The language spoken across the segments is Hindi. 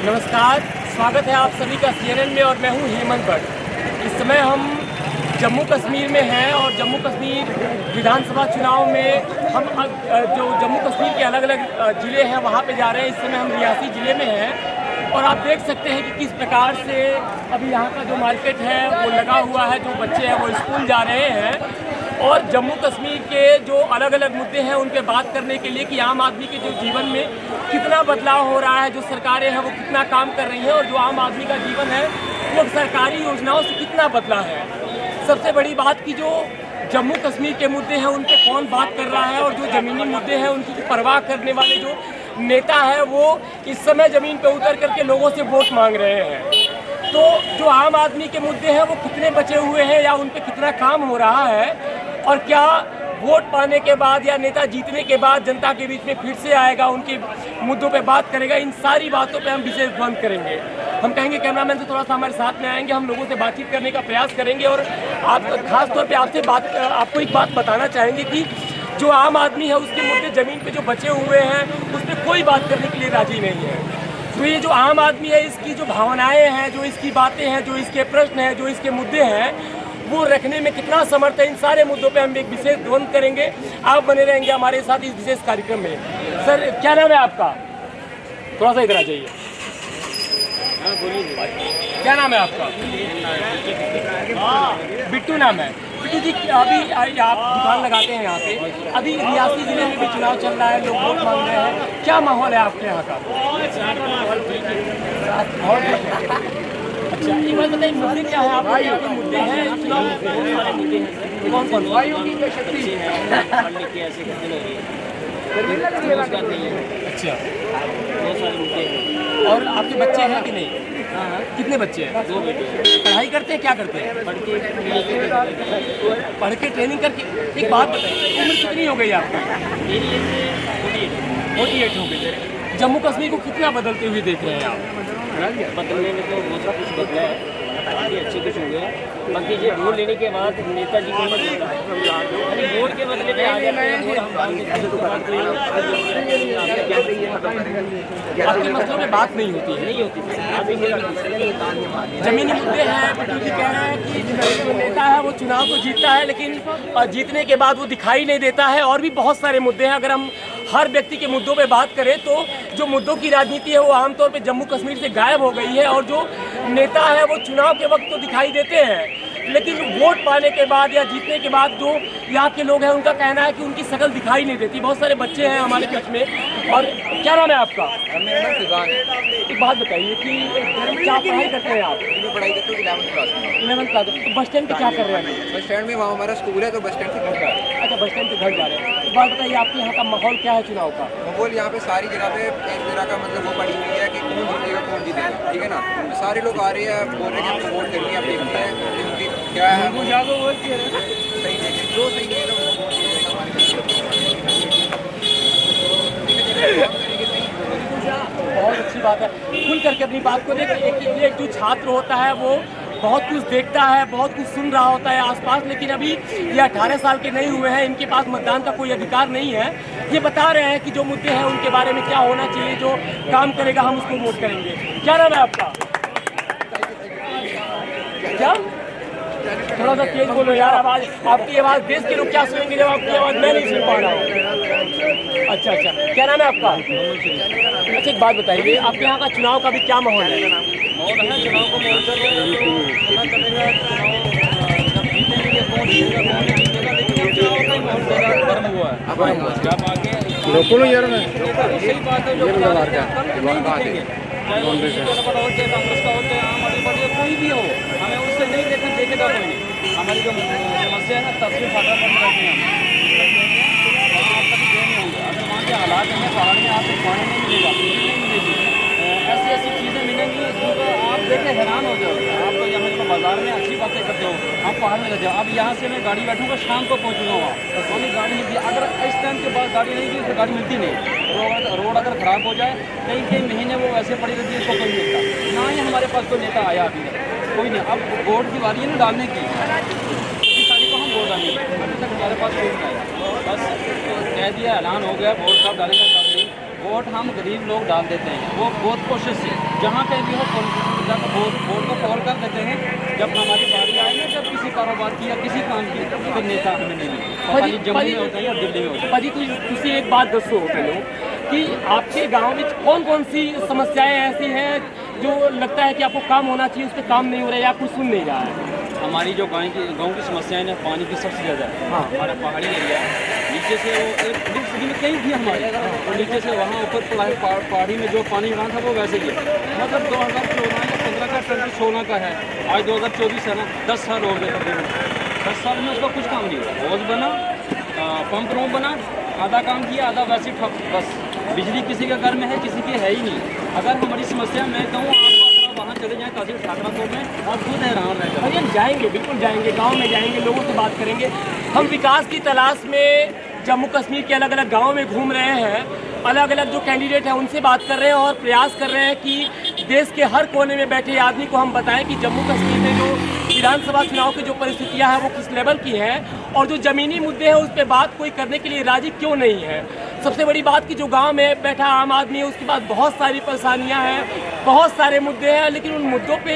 नमस्कार, स्वागत है आप सभी का CNN में और मैं हूं हेमंत भट्ट। इस समय हम जम्मू कश्मीर में हैं और जम्मू कश्मीर विधानसभा चुनाव में हम जो जम्मू कश्मीर के अलग अलग ज़िले हैं वहां पे जा रहे हैं। इस समय हम रियासी ज़िले में हैं और आप देख सकते हैं कि किस प्रकार से अभी यहाँ का जो मार्केट है वो लगा हुआ है। जो बच्चे हैं वो स्कूल जा रहे हैं और जम्मू कश्मीर के जो अलग अलग मुद्दे हैं उन पे बात करने के लिए कि आम आदमी के जो जीवन में कितना बदलाव हो रहा है, जो सरकारें हैं वो कितना काम कर रही हैं और जो आम आदमी का जीवन है वो सरकारी योजनाओं से कितना बदला है। सबसे बड़ी बात कि जो जम्मू कश्मीर के मुद्दे हैं उन पे कौन बात कर रहा है और जो ज़मीनी मुद्दे हैं उनकी परवाह करने वाले जो नेता है वो इस समय ज़मीन पे उतर करके लोगों से वोट मांग रहे हैं। तो जो आम आदमी के मुद्दे हैं वो कितने बचे हुए हैं या उन पे कितना काम हो रहा है और क्या वोट पाने के बाद या नेता जीतने के बाद जनता के बीच में फिर से आएगा, उनके मुद्दों पे बात करेगा, इन सारी बातों पे हम विशेष ध्यान करेंगे। हम कहेंगे कैमरामैन से थोड़ा सा हमारे साथ में आएंगे, हम लोगों से बातचीत करने का प्रयास करेंगे और आप खास तौर पे आपको एक बात बताना चाहेंगे कि जो आम आदमी है उसके मुद्दे ज़मीन पे जो बचे हुए हैं उस पर कोई बात करने के लिए राजी नहीं है। तो ये जो आम आदमी है इसकी जो भावनाएं हैं, जो इसकी बातें हैं, जो इसके प्रश्न हैं, जो इसके मुद्दे हैं वो रखने में कितना समर्थ है, इन सारे मुद्दों पे हम एक विशेष ध्वनि करेंगे। आप बने रहेंगे हमारे साथ इस विशेष कार्यक्रम में। सर क्या नाम है आपका? थोड़ा सा इधर आ जाइए। क्या नाम है आपका? बिट्टू नाम है। बिट्टू जी, अभी आप दुकान लगाते हैं यहाँ पे, अभी रियासी जिले में भी चुनाव चल रहा है, लोग वोट मांग रहे हैं, क्या माहौल है आपके यहाँ का? अच्छा, एक बात बताइए, मुद्दे क्या है आपके यहाँ के? मुद्दे हैं चुनाव में बहुत सारे मुद्दे हैं, कौन कौन? अच्छा, बहुत सारे मुद्दे हैं। और आपके बच्चे हैं कि नहीं? कितने बच्चे हैं? 2 बेटे। पढ़ाई करते हैं, क्या करते हैं? पढ़ के ट्रेनिंग करके। एक बात बताइए, उम्र कितनी हो गई आपकी? मेरी एज 48 हो गई। जम्मू कश्मीर को कितना बदलते हुए देख रहे हैं आप? बदलने में तो बहुत सा कुछ बदला है, काफ़ी अच्छे कुछ हो गए। बाकी ये वोट लेने के बाद नेताजी को मत लेता है, वोट के बदले में आ जाते हैं। आपके मसलों में बात नहीं होती है? नहीं होती। जमीनी मुद्दे हैं। बिट्टू जी कह रहे हैं कि जो नेता है वो चुनाव तो जीतता है लेकिन जीतने के बाद वो दिखाई नहीं देता है। और भी बहुत सारे मुद्दे हैं। अगर हम हर व्यक्ति के मुद्दों पे बात करें तो जो मुद्दों की राजनीति है वो आमतौर पे जम्मू कश्मीर से गायब हो गई है और जो नेता है वो चुनाव के वक्त तो दिखाई देते हैं लेकिन वोट पाने के बाद या जीतने के बाद जो यहाँ के लोग हैं उनका कहना है कि उनकी शक्ल दिखाई नहीं देती। बहुत सारे बच्चे हैं हमारे बीच में। और क्या नाम है आपका? एक बात बताइए कि क्या पढ़ाई करते हैं आप? पढ़ाई करते हो 11th क्लास में। 11th class. तो बस स्टैंड पे क्या कर रहे हैं? बस स्टैंड में वहाँ हमारा स्कूल है तो बस स्टैंड से घर जा रहे हैं। अच्छा, बस स्टैंड से घर जा रहे हैं। एक बात बताइए, आपके यहाँ का माहौल क्या है चुनाव का? माहौल यहाँ पे सारी जगह पे एक तरह का मतलब वो पड़ी हुई है कि कौन जीतेगा कौन जीतेगा, ठीक है ना। तो सारे लोग आ रहे हैं, बोल रहे हैं कि हमको वोट करिए, आप देखते हैं उनकी क्या है सही देखें, जो सही देगा वो वोट देगा हमारे। बहुत अच्छी बात है, खुल करके अपनी बात को देख। एक जो छात्र होता है वो बहुत कुछ देखता है, बहुत कुछ सुन रहा होता है आसपास, लेकिन अभी ये 18 साल के नहीं हुए हैं, इनके पास मतदान का कोई अधिकार नहीं है। ये बता रहे हैं कि जो मुद्दे हैं उनके बारे में क्या होना चाहिए, जो काम करेगा हम उसको वोट करेंगे। क्या नाम है आपका? क्या? थोड़ा सा तेज बोलो यार, आवाज़ आपकी आवाज़ देश के लोग क्या सुनेंगे जब आपकी आवाज़ मैं नहीं सुन पा रहा हूँ। अच्छा, क्या नाम है आपका? अच्छा, एक बात बताइए, आपके यहाँ का चुनाव का भी क्या माहौल है? माहौल है चुनाव को माहौल कर रहे हैं तो पता चलेगा चुनाव जब जीतेंगे कौन जीतेगा कौन नहीं जीतेगा, लेकिन चुनाव का ही माहौल ज़्यादा गर्म हुआ है। जब आगे सही बात है, जो नहीं जीतेंगे चाहे वो बीजेपी का हो चाहे कांग्रेस का हो चाहे आम आदमी पार्टी का कोई भी हो, हमें उससे नहीं देखेगा कोई नहीं। हमारी जो समस्या है ना तस्वीर फाटा करने रहती है, वहाँ आप कभी गए नहीं होंगे। अगर वहाँ के हालात हैं पहाड़ में आपको पानी नहीं मिलेगा, बिजली नहीं मिलेगी, ऐसी ऐसी चीज़ें मिलेंगी जिनको आप देख के हैरान हो जाओगे। आप तो यहाँ जब बाजार में अच्छी बातें करते हो, आप पहाड़ में रहते हो। अब यहाँ से मैं गाड़ी बैठूँगा शाम को पहुँचूँगा वहाँ, तो हमें गाड़ी मिलती है। अगर इस टाइम के बाद गाड़ी नहीं दी तो गाड़ी मिलती नहीं। रोड अगर ख़राब हो जाए कई महीने वो वैसे पड़ी रहती है, उसको कोई मिलता ना ही। हमारे पास कोई नेता आया अभी तक कोई नहीं। अब वोट की बारी है ना डालने की, 25 तारीख को हम वोट डालेंगे। अभी तक हमारे पास कोई नहीं आया, बस कह दिया, ऐलान हो गया, वोट कब डालेंगे कब नहीं। वोट हम गरीब लोग डाल देते हैं, वो बहुत कोशिश से जहाँ कहीं भी हो वोट को कॉल कर देते हैं। जब हमारी बारी आए ना, जब किसी कारोबार की या किसी काम की, तो नेता हमें नहीं मिलते, जम्मू में होता है या दिल्ली में होता है। भाजी तुम एक बात दसो पहले कि आपके गांव में कौन कौन सी समस्याएं ऐसी हैं जो लगता है कि आपको काम होना चाहिए, उस पर काम नहीं हो रहा है या कुछ सुन नहीं रहा है? हमारी जो गांव की समस्याएं ना, पानी की सबसे ज़्यादा है। हाँ। हमारा पहाड़ी एरिया है, नीचे से वो एक सिटी में कहीं थी हमारे, और नीचे से वहाँ ऊपर पहाड़ी में जो पानी वहाँ था वो वैसे ही है। मतलब 2014 या 15 का 2016 का है, आज 2024 है ना, 10 साल हो गए तकरीबन। 10 साल में उसका कुछ काम नहीं हुआ। रोज बना, पंप रूम बना, आधा काम किया, आधा वैसे ठप, बस। बिजली किसी के घर में है, किसी के है ही नहीं। अगर हमारी समस्या मैं कहूँ आपको, वहाँ चले जाएँ तहसील ठाकराकोट में, और खुद हैरान रह जाए। भाई हम जाएंगे, बिल्कुल जाएंगे, गांव में जाएंगे, लोगों से बात करेंगे। हम विकास की तलाश में जम्मू कश्मीर के अलग अलग गाँव में घूम रहे हैं, अलग अलग जो कैंडिडेट हैं उनसे बात कर रहे हैं और प्रयास कर रहे हैं कि देश के हर कोने में बैठे आदमी को हम बताएं कि जम्मू कश्मीर में जो विधानसभा चुनाव की जो परिस्थितियां हैं वो किस लेवल की हैं, और जो ज़मीनी मुद्दे हैं उस पर बात कोई करने के लिए राजी क्यों नहीं है। सबसे बड़ी बात कि जो गांव में बैठा आम आदमी है उसके पास बहुत सारी परेशानियां हैं, बहुत सारे मुद्दे हैं, लेकिन उन मुद्दों पे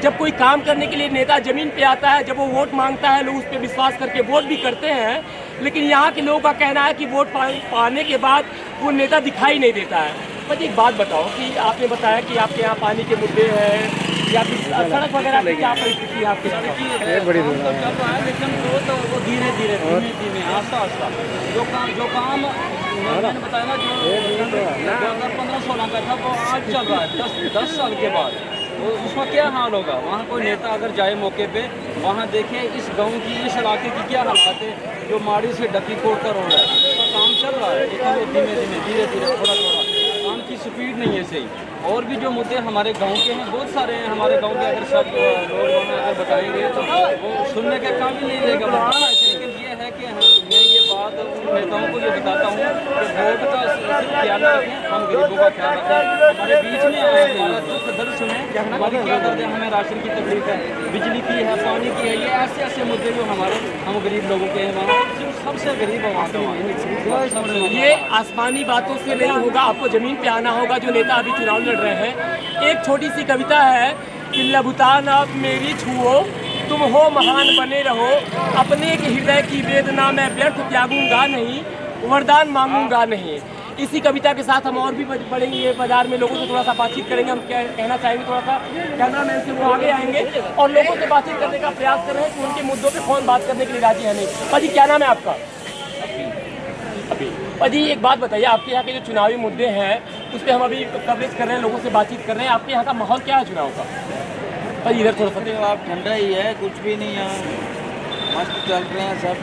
जब कोई काम करने के लिए नेता ज़मीन पे आता है, जब वो वोट मांगता है, लोग उस पर विश्वास करके वोट भी करते हैं, लेकिन यहाँ के लोगों का कहना है कि वोट पाने के बाद वो नेता दिखाई नहीं देता है। बस एक बात बताओ कि आपने बताया कि आपके यहाँ पानी के मुद्दे हैं या फिर सड़क वगैरह की क्या परिस्थिति है आपके यहाँ? लेकिन वो धीरे धीरे आस्ता आस्ता जो काम मैंने बताया ना, जो 2015-16 का था वो आज चल रहा है 10 साल के बाद। तो उसमें क्या हाल होगा? वहाँ कोई नेता अगर जाए मौके पे, वहाँ देखे इस गांव की, इस इलाके की क्या हालात है, जो माड़ी से डकी कोट कर हो रहा है, उसका काम चल रहा है, लेकिन वो धीरे धीरे थोड़ा काम की स्पीड नहीं है सही। और भी जो मुद्दे हमारे गांव के हैं बहुत सारे हैं। हमारे गांव के अगर सब लोग अगर बताएंगे तो वो सुनने के काबिल नहीं रहेगा। लेकिन ये है कि मैं ये बात नेताओं को ये बताता हूँ कि वोट का सिर्फ ख्याल रखें, हम गरीबों का ख्याल रखें। हमारे बीच में हमारा दुख दर्द सुने, हमारी क्या दर्द है, हमें राशन की तकलीफ है, बिजली की है, पानी की है, ये ऐसे ऐसे मुद्दे जो हम गरीब लोगों के हैं, वहाँ सबसे गरीब है वहाँ का। ये आसमानी बातों से नहीं होगा, आपको ज़मीन पे आना होगा। जो नेता अभी चुनाव लड़ रहे हैं, एक छोटी सी कविता है कि लबुतान अब मेरी छुओ, तुम हो महान बने रहो, अपने के हृदय की वेदना मैं व्यर्थ त्यागूंगा नहीं, वरदान मांगूंगा नहीं। इसी कविता के साथ हम और भी बढ़ेंगे, बाजार में लोगों से थोड़ा सा बातचीत करेंगे। हम क्या कहना चाहेंगे, थोड़ा सा कैमरामैन से वो आगे आएंगे और लोगों से बातचीत करने का प्रयास कर रहे हैं कि उनके मुद्दों पे कौन बात करने के लिए राजी है नहीं। भाजी क्या नाम है आपका? अभी भाजी एक बात बताइए, आपके यहाँ के जो चुनावी मुद्दे हैं उस पर हम अभी कवरेज कर रहे हैं, लोगों से बातचीत कर रहे हैं। आपके यहाँ का माहौल क्या है चुनाव का? भाई इधर थोड़ा सा आप, ठंडा ही है, कुछ भी नहीं है, मस्त चल रहे हैं, सब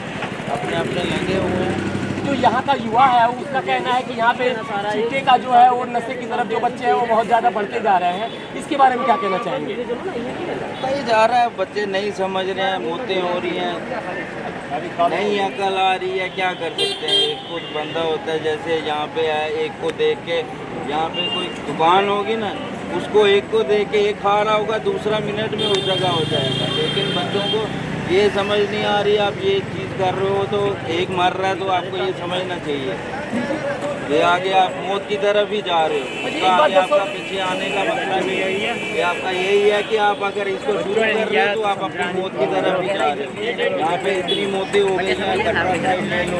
अपने अपने लगे हुए हैं। जो यहाँ का युवा है उसका कहना है कि यहाँ पे चिट्टे का जो है वो नशे की तरफ जो बच्चे हैं वो बहुत ज़्यादा बढ़ते जा रहे हैं, इसके बारे में क्या कहना चाहेंगे? कहीं जा रहा है, बच्चे नहीं समझ रहे हैं, मौतें हो रही हैं, नहीं अकल आ रही है, क्या कर सकते हैं। एक खुद बंदा होता है, जैसे यहाँ पे है, एक को देख के, यहाँ पे कोई दुकान होगी ना, उसको एक को देख के एक खा रहा होगा, दूसरा मिनट में उस जगह हो जाएगा। लेकिन बच्चों को ये समझ नहीं आ रही, आप ये चीज़ कर रहे हो तो एक मर रहा है, तो आपको ये समझना चाहिए ये आगे आप मौत की तरफ ही जा रहे हो। उसका आगे आपका पीछे आने का मतलब यही है कि आपका यही है कि आप अगर इसको शुरू कर रहे हो तो आप अपनी मौत की तरफ ही जा रहे हो। यहाँ पे इतनी मौतें हो गई हैं, कटरा साइड ले लो,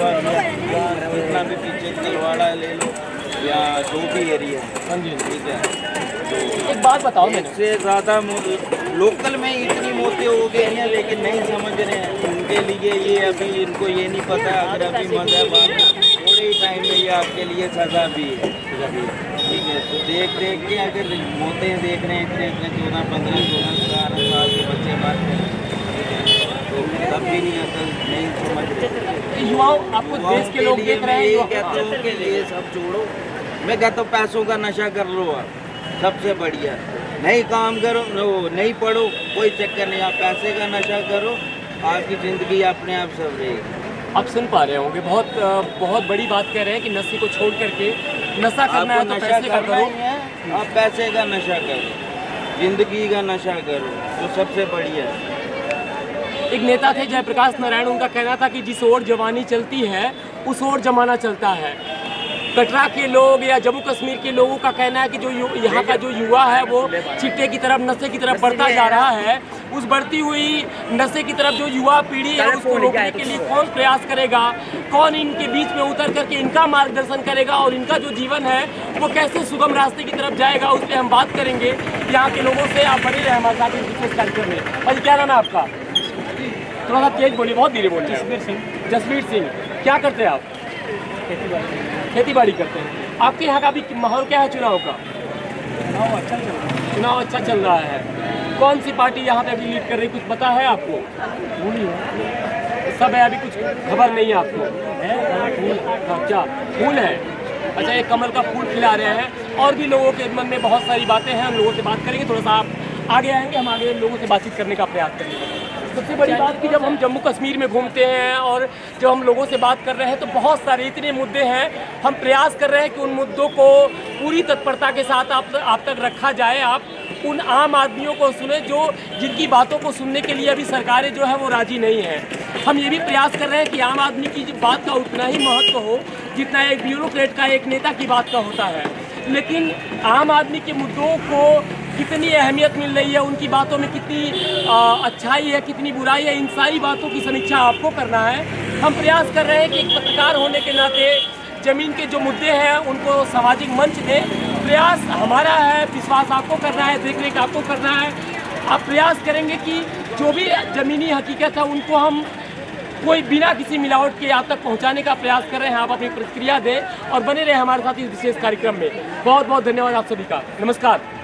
जितना भी पीछे तलवाड़ा ले लो या जो भी एरिया, हाँ जी, ठीक है। एक बात बताओ, इससे ज़्यादा लोकल में इतनी मौतें हो गई हैं, लेकिन नहीं समझ रहे हैं। उनके लिए ये अभी इनको ये नहीं पता, अगर अभी मज़हब थोड़े ही टाइम में ये आपके लिए सज़ा भी है, ठीक है। तो देख के अगर मौतें देख रहे हैं इतने 14, 15, 16, 17 साल के बच्चे बात करें, तो तब भी नहीं अकल नहीं समझ रहे। युवाओं, आपको देश के लोग देख रहे हैं, ये कहते हैं उनके लिए सब छोड़ो, मैं कहता हूँ पैसों का नशा कर लो आप, सबसे बढ़िया। नहीं काम करो, नहीं पढ़ो, कोई चक्कर नहीं, आप पैसे का नशा करो, आपकी ज़िंदगी अपने आप सब रहेगी। आप सुन पा रहे होंगे, बहुत बड़ी बात कह रहे हैं कि नशे को छोड़ करके नशा करना है तो पैसे का करो। आप पैसे का नशा करो, जिंदगी का नशा करो, तो सबसे बढ़िया। एक नेता थे जयप्रकाश नारायण, उनका कहना था कि जिस ओर जवानी चलती है उस ओर जमाना चलता है। कटरा के लोग या जम्मू कश्मीर के लोगों का कहना है कि जो यहाँ का जो युवा है वो चिट्टे की तरफ, नशे की तरफ बढ़ता जा रहा है। उस बढ़ती हुई नशे की तरफ जो युवा पीढ़ी है उसको रोकने के लिए कौन प्रयास करेगा, कौन इनके बीच में उतर करके इनका मार्गदर्शन करेगा और इनका जो जीवन है वो कैसे सुगम रास्ते की तरफ जाएगा, उस पर हम बात करेंगे यहाँ के लोगों से। आप बने रहे हमारे साथ इस विशेष कार्यक्रम में। भाई क्या नाम है आपका? थोड़ा सा तेज बोलिए, बहुत धीरे बोलिए। जसवीर सिंह। क्या करते हैं आप? खेती बाड़ी करते हैं। आपके यहाँ का अभी माहौल क्या है चुनाव का? चुनाव अच्छा चल रहा है। कौन सी पार्टी यहाँ पे अभी लीड कर रही, कुछ पता है आपको? सब है, अभी कुछ खबर नहीं है आपको? अच्छा, फूल है। अच्छा, एक कमल का फूल खिला रहे हैं। और भी लोगों के मन में बहुत सारी बातें हैं, हम लोगों से बात करेंगे। थोड़ा सा आप आगे आएंगे, हम आगे लोगों से बातचीत करने का प्रयास करेंगे। सबसे बड़ी बात कि जब हम जम्मू कश्मीर में घूमते हैं और जब हम लोगों से बात कर रहे हैं तो बहुत सारे इतने मुद्दे हैं, हम प्रयास कर रहे हैं कि उन मुद्दों को पूरी तत्परता के साथ आप तक रखा जाए। आप उन आम आदमियों को सुने जो जिनकी बातों को सुनने के लिए अभी सरकारें जो है वो राजी नहीं हैं। हम ये भी प्रयास कर रहे हैं कि आम आदमी की बात का उतना ही महत्व हो जितना एक ब्यूरोक्रेट का, एक नेता की बात का होता है। लेकिन आम आदमी के मुद्दों को कितनी अहमियत मिल रही है, उनकी बातों में कितनी अच्छाई है, कितनी बुराई है, इन सारी बातों की समीक्षा आपको करना है। हम प्रयास कर रहे हैं कि एक पत्रकार होने के नाते ज़मीन के जो मुद्दे हैं उनको सामाजिक मंच दें। प्रयास हमारा है, विश्वास आपको करना है, देखरेख आपको करना है। आप प्रयास करेंगे कि जो भी ज़मीनी हकीकत है उनको हम कोई बिना किसी मिलावट के आप तक पहुंचाने का प्रयास कर रहे हैं। आप अपनी प्रतिक्रिया दें और बने रहे हमारे साथ इस विशेष कार्यक्रम में। बहुत बहुत धन्यवाद आप सभी का। नमस्कार।